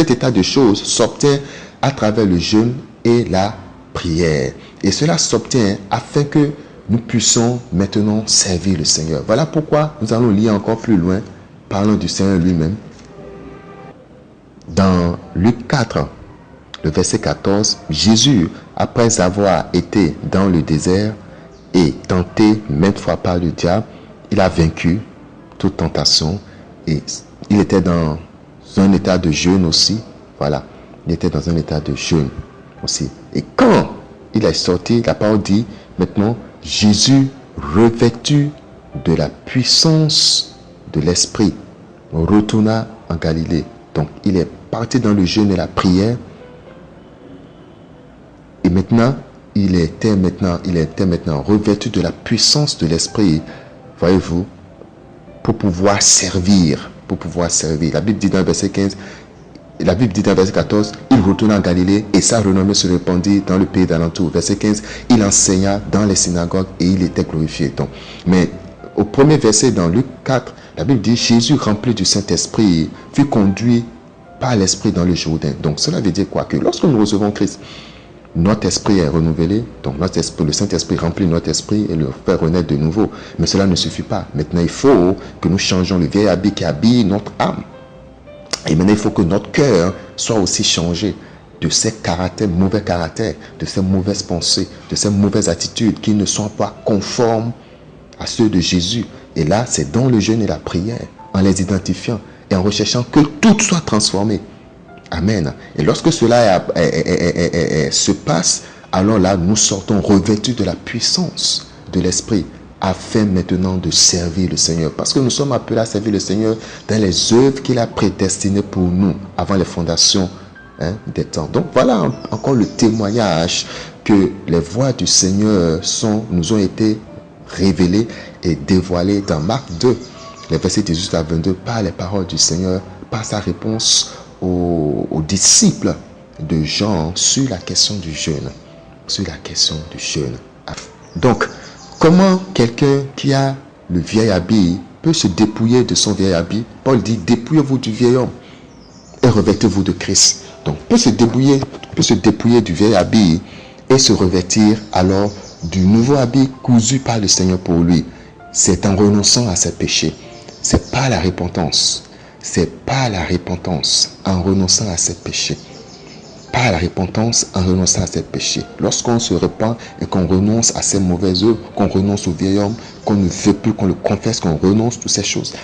état de choses s'obtient à travers le jeûne et la prière. Et cela s'obtient afin que nous puissions maintenant servir le Seigneur. Voilà pourquoi nous allons lire encore plus loin, parlant du Seigneur lui-même. Dans Luc 4, le verset 14, Jésus, après avoir été dans le désert et tenté maintes fois par le diable, il a vaincu toute tentation et il était dans un état de jeûne aussi. Voilà, il était dans un état de jeûne aussi. Et quand il est sorti, la parole dit, maintenant, Jésus, revêtu de la puissance de l'Esprit, retourna en Galilée. Donc, il est parti dans le jeûne et la prière. Et maintenant, il était maintenant revêtu de la puissance de l'Esprit, voyez-vous, pour pouvoir servir. La Bible dit dans le verset 15, la Bible dit dans le verset 14, il retourna en Galilée et sa renommée se répandit dans le pays d'alentour. Verset 15, il enseigna dans les synagogues et il était glorifié. Donc, mais au premier verset dans Luc 4, la Bible dit, Jésus rempli du Saint-Esprit fut conduit par l'Esprit dans le Jourdain. Donc cela veut dire quoi? Que lorsque nous recevons Christ, notre esprit est renouvelé, donc notre esprit, le Saint-Esprit remplit notre esprit et le fait renaître de nouveau. Mais cela ne suffit pas. Maintenant, il faut que nous changions le vieil habit qui habille notre âme. Et maintenant, il faut que notre cœur soit aussi changé de ces caractères, mauvais caractères, de ces mauvaises pensées, de ces mauvaises attitudes qui ne sont pas conformes à ceux de Jésus. Et là, c'est dans le jeûne et la prière, en les identifiant et en recherchant que tout soit transformé. Amen. Et lorsque cela se passe, alors là, nous sortons revêtus de la puissance de l'Esprit afin maintenant de servir le Seigneur. Parce que nous sommes appelés à servir le Seigneur dans les œuvres qu'il a prédestinées pour nous avant les fondations des temps. Donc voilà encore le témoignage que les voies du Seigneur nous ont été révélées et dévoilées dans Marc 2, les versets 18 à 22, par les paroles du Seigneur, par sa réponse aux disciples de Jean sur la question du jeûne. Donc, comment quelqu'un qui a le vieil habit peut se dépouiller de son vieil habit? Paul dit, dépouillez-vous du vieil homme et revêtez-vous de Christ. Donc, peut se dépouiller du vieil habit et se revêtir alors du nouveau habit cousu par le Seigneur pour lui. C'est en renonçant à ses péchés. C'est pas la repentance. C'est pas la repentance en renonçant à ses péchés. Pas la repentance en renonçant à ses péchés. Lorsqu'on se repent et qu'on renonce à ses mauvaises œuvres, qu'on renonce au vieil homme, qu'on ne veut plus, qu'on le confesse, qu'on renonce à toutes ces choses,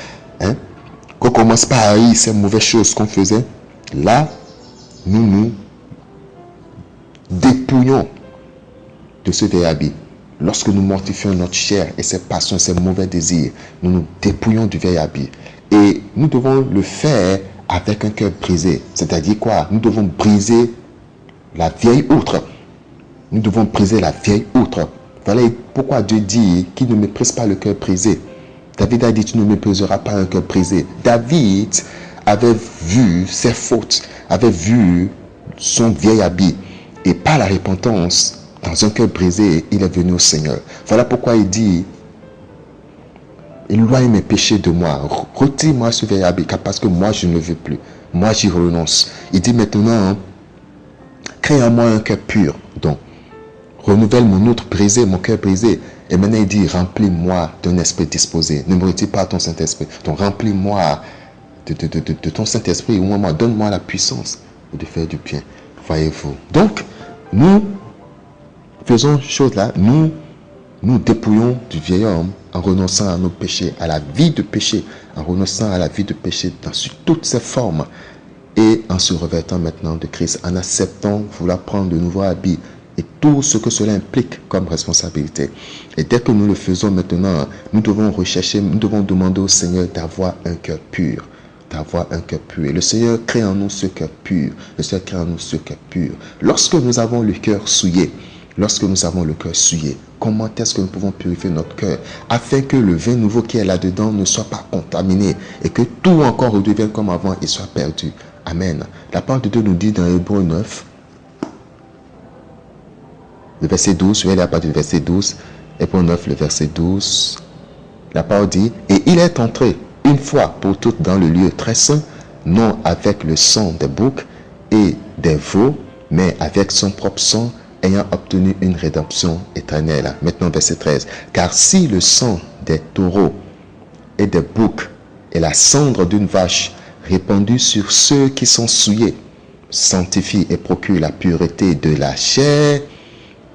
qu'on commence par haïr ces mauvaises choses qu'on faisait, là, nous nous dépouillons de ce vieil habit. Lorsque nous mortifions notre chair et ses passions, ses mauvais désirs, nous nous dépouillons du vieil habit. Et nous devons le faire avec un cœur brisé. C'est-à-dire quoi? Nous devons briser la vieille outre. Nous devons briser la vieille outre. Voilà pourquoi Dieu dit qu'il ne méprise pas le cœur brisé. David a dit, tu ne mépriseras pas un cœur brisé. David avait vu ses fautes, avait vu son vieil habit. Et par la repentance, dans un cœur brisé, il est venu au Seigneur. Voilà pourquoi il dit, éloigne mes péchés de moi. Retire-moi ce vieil habit, parce que moi, je ne le veux plus. Moi, j'y renonce. Il dit maintenant, crée en moi un cœur pur. Donc, renouvelle mon outre brisé, mon cœur brisé. Et maintenant, il dit, remplis-moi d'un esprit disposé. Ne me retire pas ton Saint-Esprit. Donc, remplis-moi de ton Saint-Esprit. Ou moi, donne-moi la puissance de faire du bien. Voyez-vous. Donc, nous faisons chose là. Nous dépouillons du vieil homme en renonçant à nos péchés, à la vie de péché, en renonçant à la vie de péché dans toutes ses formes et en se revêtant maintenant de Christ, en acceptant vouloir prendre de nouveaux habits et tout ce que cela implique comme responsabilité. Et dès que nous le faisons maintenant, nous devons demander au Seigneur d'avoir un cœur pur, d'avoir un cœur pur. Et le Seigneur crée en nous ce cœur pur. Le Seigneur crée en nous ce cœur pur. Lorsque nous avons le cœur souillé, comment est-ce que nous pouvons purifier notre cœur afin que le vin nouveau qui est là-dedans ne soit pas contaminé et que tout encore redevienne comme avant et soit perdu. Amen. La parole de Dieu nous dit dans Hébreux 9, le verset 12, je vais aller à partir du verset 12, Hébreux 9, le verset 12, la parole dit, et il est entré une fois pour toutes dans le lieu très saint, non avec le sang des boucs et des veaux, mais avec son propre sang, ayant obtenu une rédemption éternelle. Maintenant, verset 13. Car si le sang des taureaux et des boucs et la cendre d'une vache répandue sur ceux qui sont souillés sanctifie et procure la pureté de la chair,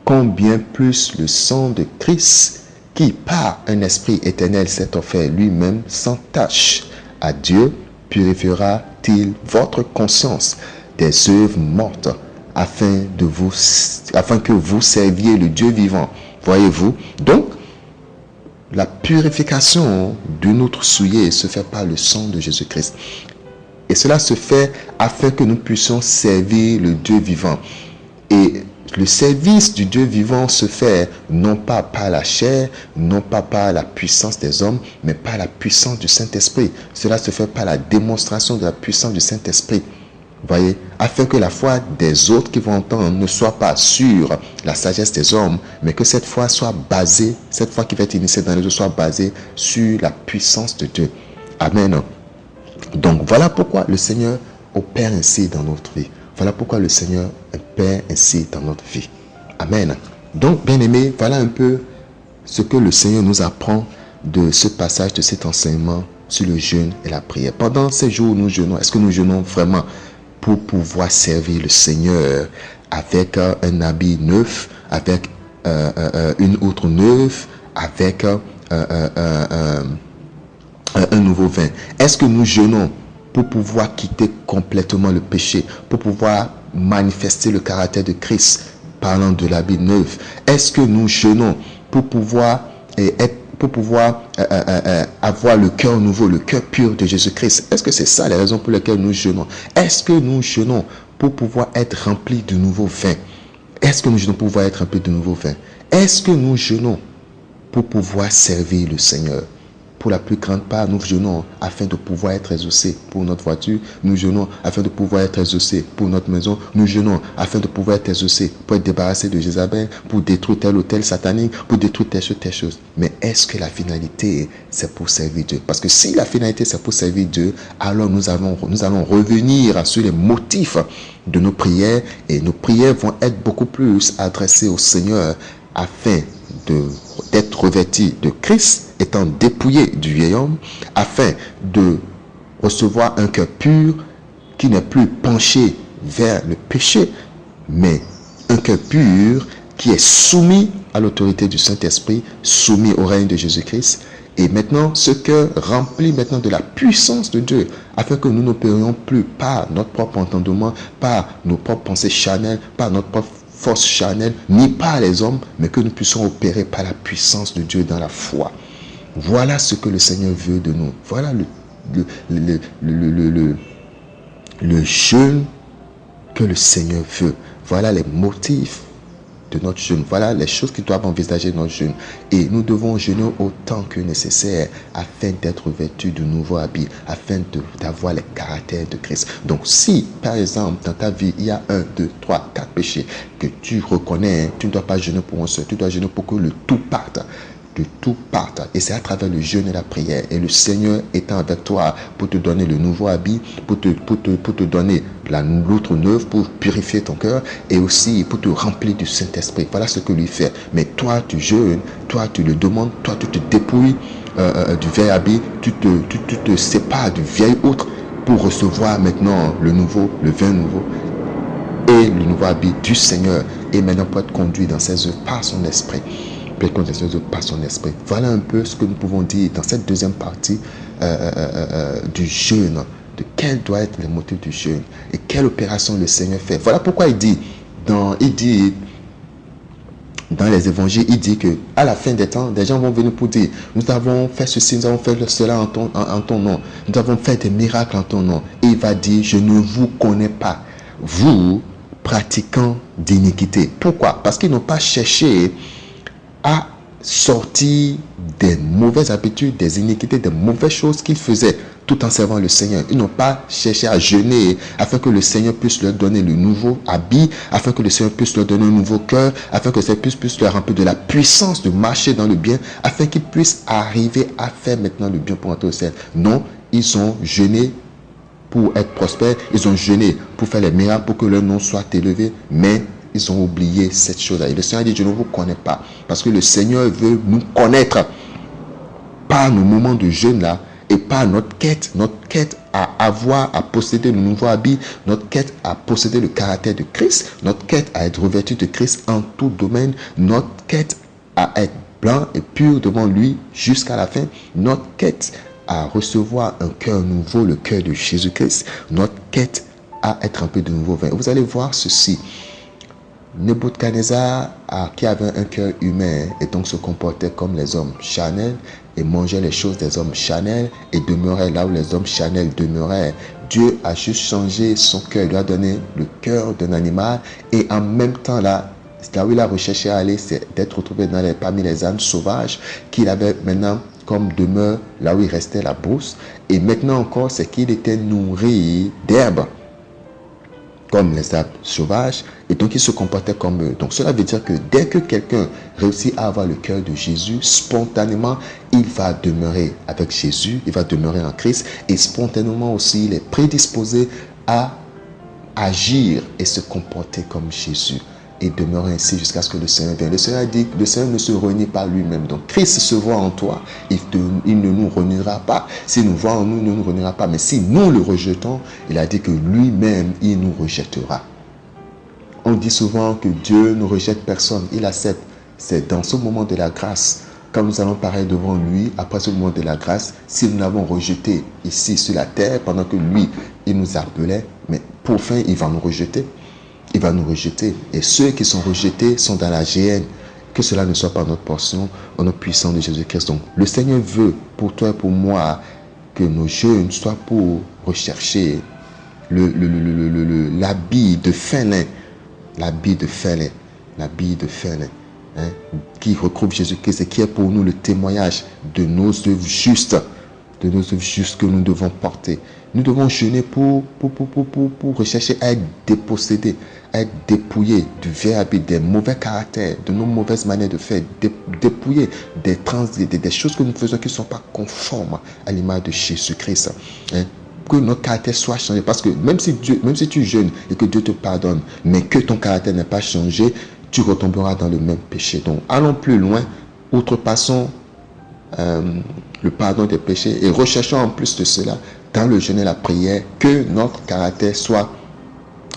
combien plus le sang de Christ, qui par un esprit éternel s'est offert lui-même sans tache à Dieu, purifiera-t-il votre conscience des œuvres mortes, afin que vous serviez le Dieu vivant. Voyez-vous? Donc, la purification de notre souillé se fait par le sang de Jésus-Christ. Et cela se fait afin que nous puissions servir le Dieu vivant. Et le service du Dieu vivant se fait non pas par la chair, non pas par la puissance des hommes, mais par la puissance du Saint-Esprit. Cela se fait par la démonstration de la puissance du Saint-Esprit. Voyez, afin que la foi des autres qui vont entendre ne soit pas sur la sagesse des hommes, mais que cette foi soit basée, cette foi qui va être initiée dans les autres soit basée sur la puissance de Dieu. Amen. Donc voilà pourquoi le Seigneur opère ainsi dans notre vie. Voilà pourquoi le Seigneur opère ainsi dans notre vie. Amen. Donc, bien aimé, voilà un peu ce que le Seigneur nous apprend de ce passage, de cet enseignement sur le jeûne et la prière. Pendant ces jours où nous jeûnons, est-ce que nous jeûnons vraiment pour pouvoir servir le Seigneur avec un habit neuf, avec une outre neuve, avec un nouveau vin? Est-ce que nous jeûnons pour pouvoir quitter complètement le péché, pour pouvoir manifester le caractère de Christ, parlant de l'habit neuf? Est-ce que nous jeûnons pour pouvoir avoir le cœur nouveau, le cœur pur de Jésus-Christ? Est-ce que c'est ça les raisons pour lesquelles nous jeûnons? Est-ce que nous jeûnons pour pouvoir être remplis de nouveau vin? Est-ce que nous jeûnons pour pouvoir être remplis de nouveau vin? Est-ce que nous jeûnons pour pouvoir servir le Seigneur? Pour la plus grande part, nous jeûnons afin de pouvoir être exaucés pour notre voiture. Nous jeûnons afin de pouvoir être exaucés pour notre maison. Nous jeûnons afin de pouvoir être exaucés pour être débarrassés de Jézabel, pour détruire tel hôtel satanique, pour détruire telle chose. Mais est-ce que la finalité, c'est pour servir Dieu? Parce que si la finalité, c'est pour servir Dieu, alors nous allons revenir sur les motifs de nos prières et nos prières vont être beaucoup plus adressées au Seigneur afin d'être revêtis de Christ, étant dépouillés du vieil homme, afin de recevoir un cœur pur qui n'est plus penché vers le péché, mais un cœur pur qui est soumis à l'autorité du Saint-Esprit, soumis au règne de Jésus-Christ. Et maintenant, ce cœur rempli maintenant de la puissance de Dieu, afin que nous n'opérions plus par notre propre entendement, par nos propres pensées charnelles, par notre propre force charnelle, ni par les hommes, mais que nous puissions opérer par la puissance de Dieu dans la foi. Voilà ce que le Seigneur veut de nous. Voilà le jeûne que le Seigneur veut. Voilà les motifs de notre jeûne. Voilà les choses qui doivent envisager notre jeûne. Et nous devons jeûner autant que nécessaire afin d'être vêtus de nouveaux habits, afin d'avoir les caractères de Christ. Donc si, par exemple, dans ta vie, il y a 1, 2, 3, 4 péchés que tu reconnais, tu ne dois pas jeûner pour un seul, tu dois jeûner pour que le tout parte. De tout parte. Et c'est à travers le jeûne et la prière. Et le Seigneur étant avec toi pour te donner le nouveau habit, pour te donner l'autre neuve, pour purifier ton cœur et aussi pour te remplir du Saint-Esprit. Voilà ce que lui fait. Mais toi, tu jeûnes, toi, tu le demandes, toi, tu te dépouilles du vieil habit, tu te sépares du vieil autre pour recevoir maintenant le nouveau, le vin nouveau et le nouveau habit du Seigneur. Et maintenant pour être conduit dans ses œuvres par son esprit. Par son esprit. Voilà un peu ce que nous pouvons dire dans cette deuxième partie du jeûne, de quels doivent être les motifs du jeûne et quelle opération le Seigneur fait. Voilà pourquoi il dit dans les évangiles, il dit que à la fin des temps, des gens vont venir pour dire, nous avons fait ceci, nous avons fait cela en ton nom, nous avons fait des miracles en ton nom. Et il va dire, je ne vous connais pas, vous pratiquants d'iniquité. Pourquoi? Parce qu'ils n'ont pas cherché à sortir des mauvaises habitudes, des iniquités, des mauvaises choses qu'ils faisaient tout en servant le Seigneur. Ils n'ont pas cherché à jeûner afin que le Seigneur puisse leur donner le nouveau habit, afin que le Seigneur puisse leur donner un nouveau cœur, afin que le Seigneur puisse leur remplir de la puissance de marcher dans le bien, afin qu'ils puissent arriver à faire maintenant le bien pour entrer au ciel. Non, ils ont jeûné pour être prospères, ils ont jeûné pour faire les miracles, pour que leur nom soit élevé, mais ils ont oublié cette chose-là. Et le Seigneur dit, je ne vous connais pas. Parce que le Seigneur veut nous connaître par nos moments de jeûne là et par notre quête à avoir, à posséder le nouveau habit, notre quête à posséder le caractère de Christ, notre quête à être revêtu de Christ en tout domaine, notre quête à être blanc et pur devant lui jusqu'à la fin, notre quête à recevoir un cœur nouveau, le cœur de Jésus-Christ, notre quête à être un peu de nouveau vin. Vous allez voir ceci. Nebuchadnezzar, qui avait un cœur humain et donc se comportait comme les hommes charnels et mangeait les choses des hommes charnels et demeurait là où les hommes charnels demeuraient. Dieu a juste changé son cœur, il lui a donné le cœur d'un animal et en même temps là où il a recherché à aller, c'est d'être retrouvé parmi les ânes sauvages qu'il avait maintenant comme demeure là où il restait la brousse. Et maintenant encore, c'est qu'il était nourri d'herbes comme les arbres sauvages, et donc il se comportait comme eux. Donc cela veut dire que dès que quelqu'un réussit à avoir le cœur de Jésus, spontanément, il va demeurer avec Jésus, il va demeurer en Christ, et spontanément aussi, il est prédisposé à agir et se comporter comme Jésus, et demeurer ainsi jusqu'à ce que le Seigneur vienne. Le Seigneur dit que le Seigneur ne se renie pas lui-même. Donc Christ se voit en toi, il ne nous reniera pas. S'il nous voit en nous, il ne nous reniera pas. Mais si nous le rejetons, il a dit que lui-même, il nous rejettera. On dit souvent que Dieu ne rejette personne, il accepte. C'est dans ce moment de la grâce, quand nous allons paraître devant lui, après ce moment de la grâce, si nous l'avons rejeté ici sur la terre, pendant que lui, il nous appelait, mais pour fin, il va nous rejeter. Il va nous rejeter. Et ceux qui sont rejetés sont dans la géhenne. Que cela ne soit pas notre portion, au nom puissant de Jésus-Christ. Donc, le Seigneur veut pour toi et pour moi que nos jeûnes soient pour rechercher l'habit de fin lin. L'habit de fin lin. L'habit de fin lin. Hein, qui recouvre Jésus-Christ et qui est pour nous le témoignage de nos œuvres justes. De nos œuvres justes que nous devons porter. Nous devons jeûner pour rechercher à être dépossédés, à être dépouillés du vieux habit, des mauvais caractères, de nos mauvaises manières de faire, dépouillés des choses que nous faisons qui ne sont pas conformes à l'image de Jésus-Christ. Hein? Que notre caractère soit changé. Parce que même si tu jeûnes et que Dieu te pardonne, mais que ton caractère n'est pas changé, tu retomberas dans le même péché. Donc, allons plus loin, outrepassons le pardon des péchés et recherchons en plus de cela dans le jeûne et la prière que notre caractère soit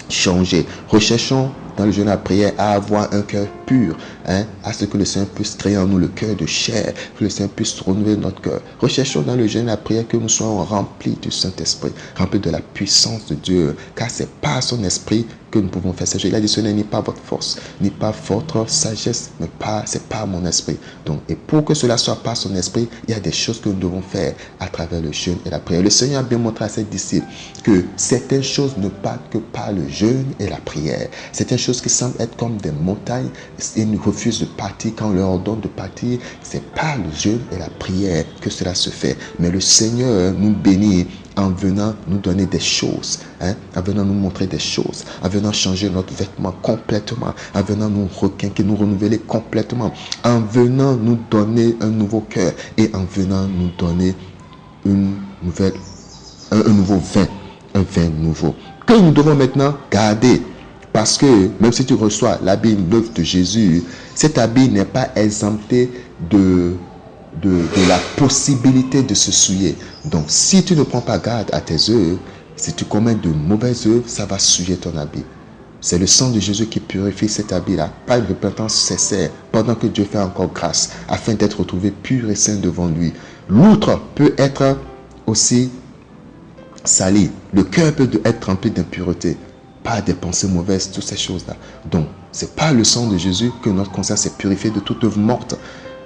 changé. Recherchons dans le jeûne et la prière à avoir un cœur pur, hein, à ce que le Seigneur puisse créer en nous le cœur de chair, que le Seigneur puisse renouveler notre cœur. Recherchons dans le jeûne et la prière que nous soyons remplis du Saint-Esprit, remplis de la puissance de Dieu, car c'est par son esprit que nous pouvons faire ces choses. Il a dit, ce n'est ni pas votre force, ni pas votre sagesse, mais c'est par mon esprit. Donc, et pour que cela soit par son esprit, il y a des choses que nous devons faire à travers le jeûne et la prière. Le Seigneur a bien montré à ses disciples que certaines choses ne partent que par le jeûne et la prière. Certaines choses qui semblent être comme des montagnes, ils refusent de partir quand on leur ordonne de partir. C'est par le jeûne et la prière que cela se fait. Mais le Seigneur nous bénit en venant nous donner des choses, hein, en venant nous montrer des choses, en venant changer notre vêtement complètement, en venant nous requinquer, nous renouveler complètement, en venant nous donner un nouveau cœur et en venant nous donner un nouveau vin, un vin nouveau, que nous devons maintenant garder. Parce que même si tu reçois l'habit neuf de Jésus, cet habit n'est pas exempté de la possibilité de se souiller. Donc, si tu ne prends pas garde à tes œuvres, si tu commets de mauvaises œuvres, ça va souiller ton habit. C'est le sang de Jésus qui purifie cet habit-là, pas une repentance sincère, pendant que Dieu fait encore grâce, afin d'être retrouvé pur et saint devant lui. L'outre peut être aussi sali. Le cœur peut être rempli d'impureté pas des pensées mauvaises, toutes ces choses-là. Donc, c'est par le sang de Jésus que notre conscience est purifiée de toute œuvre morte.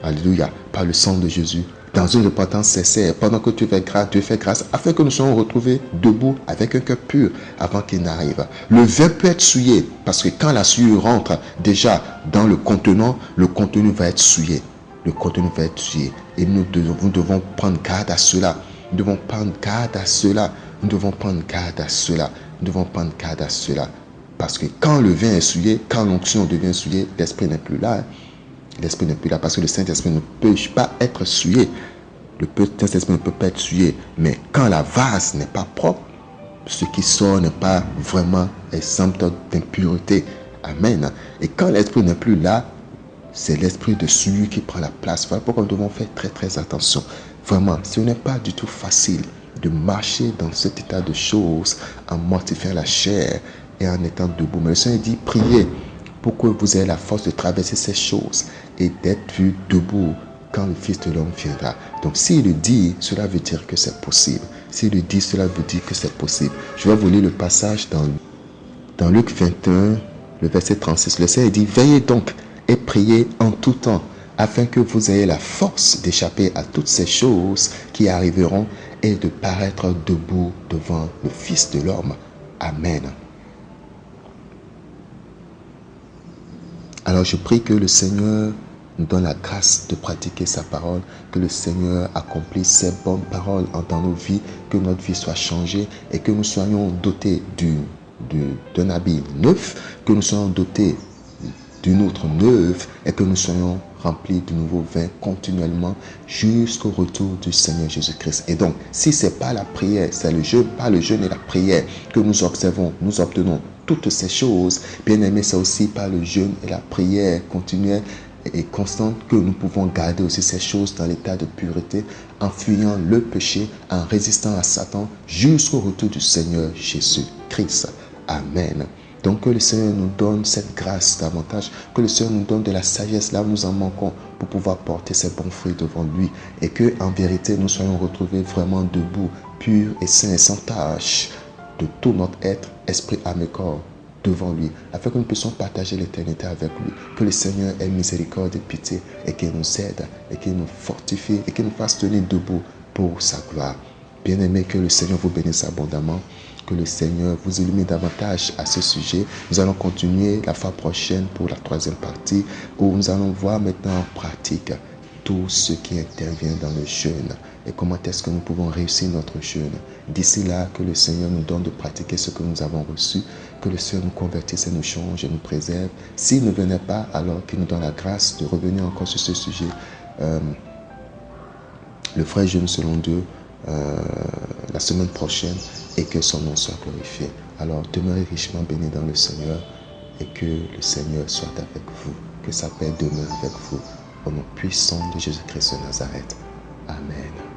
Alléluia. Par le sang de Jésus. Dans une repentance sincère, pendant que Dieu fait grâce, afin que nous soyons retrouvés debout avec un cœur pur avant qu'il n'arrive. Le vin peut être souillé, parce que quand la souillure rentre déjà dans le contenu va être souillé. Le contenu va être souillé. Et nous devons prendre garde à cela. Nous devons prendre garde à cela. Nous devons prendre garde à cela. Nous devons prendre garde à cela. Parce que quand le vin est souillé, quand l'onction devient souillée, l'esprit n'est plus là. L'esprit n'est plus là parce que le Saint-Esprit ne peut pas être souillé. Le Saint-Esprit ne peut pas être souillé. Mais quand la vase n'est pas propre, ce qui sort n'est pas vraiment exempt d'impureté. Amen. Et quand l'esprit n'est plus là, c'est l'esprit de souillure qui prend la place. Voilà pourquoi nous devons faire très très attention. Vraiment, ce n'est pas du tout facile de marcher dans cet état de choses en mortifiant la chair et en étant debout. Mais le Seigneur dit, priez pour que vous ayez la force de traverser ces choses et d'être vu debout quand le Fils de l'homme viendra. Donc s'il le dit, cela veut dire que c'est possible. S'il le dit, cela veut dire que c'est possible. Je vais vous lire le passage dans Luc 21, le verset 36. Le Seigneur dit, veillez donc et priez en tout temps, afin que vous ayez la force d'échapper à toutes ces choses qui arriveront et de paraître debout devant le Fils de l'homme. Amen. Alors je prie que le Seigneur nous donne la grâce de pratiquer sa parole, que le Seigneur accomplisse ses bonnes paroles dans nos vies, que notre vie soit changée et que nous soyons dotés d'un habit neuf, que nous soyons dotés d'une autre neuve et que nous soyons remplis de nouveaux vins continuellement jusqu'au retour du Seigneur Jésus-Christ. Et donc, si ce n'est pas la prière, c'est le jeûne, pas le jeûne et la prière que nous observons, nous obtenons toutes ces choses, bien aimé, c'est aussi par le jeûne et la prière continuelle et constante que nous pouvons garder aussi ces choses dans l'état de pureté, en fuyant le péché, en résistant à Satan jusqu'au retour du Seigneur Jésus-Christ. Amen. Donc que le Seigneur nous donne cette grâce davantage, que le Seigneur nous donne de la sagesse là où nous en manquons pour pouvoir porter ces bons fruits devant lui et que en vérité nous soyons retrouvés vraiment debout, purs et saints et sans tache de tout notre être, esprit, âme et corps devant lui, afin que nous puissions partager l'éternité avec lui. Que le Seigneur ait miséricorde et pitié et qu'il nous aide et qu'il nous fortifie et qu'il nous fasse tenir debout pour sa gloire. Bien-aimés, que le Seigneur vous bénisse abondamment. Que le Seigneur vous illumine davantage à ce sujet. Nous allons continuer la fois prochaine pour la troisième partie où nous allons voir maintenant en pratique tout ce qui intervient dans le jeûne et comment est-ce que nous pouvons réussir notre jeûne. D'ici là, que le Seigneur nous donne de pratiquer ce que nous avons reçu, que le Seigneur nous convertisse et nous change et nous préserve. S'il ne venait pas, alors qu'il nous donne la grâce de revenir encore sur ce sujet. Le vrai jeûne selon Dieu, la semaine prochaine, et que son nom soit glorifié. Alors demeurez richement bénis dans le Seigneur et que le Seigneur soit avec vous, que sa paix demeure avec vous au nom puissant de Jésus-Christ de Nazareth. Amen.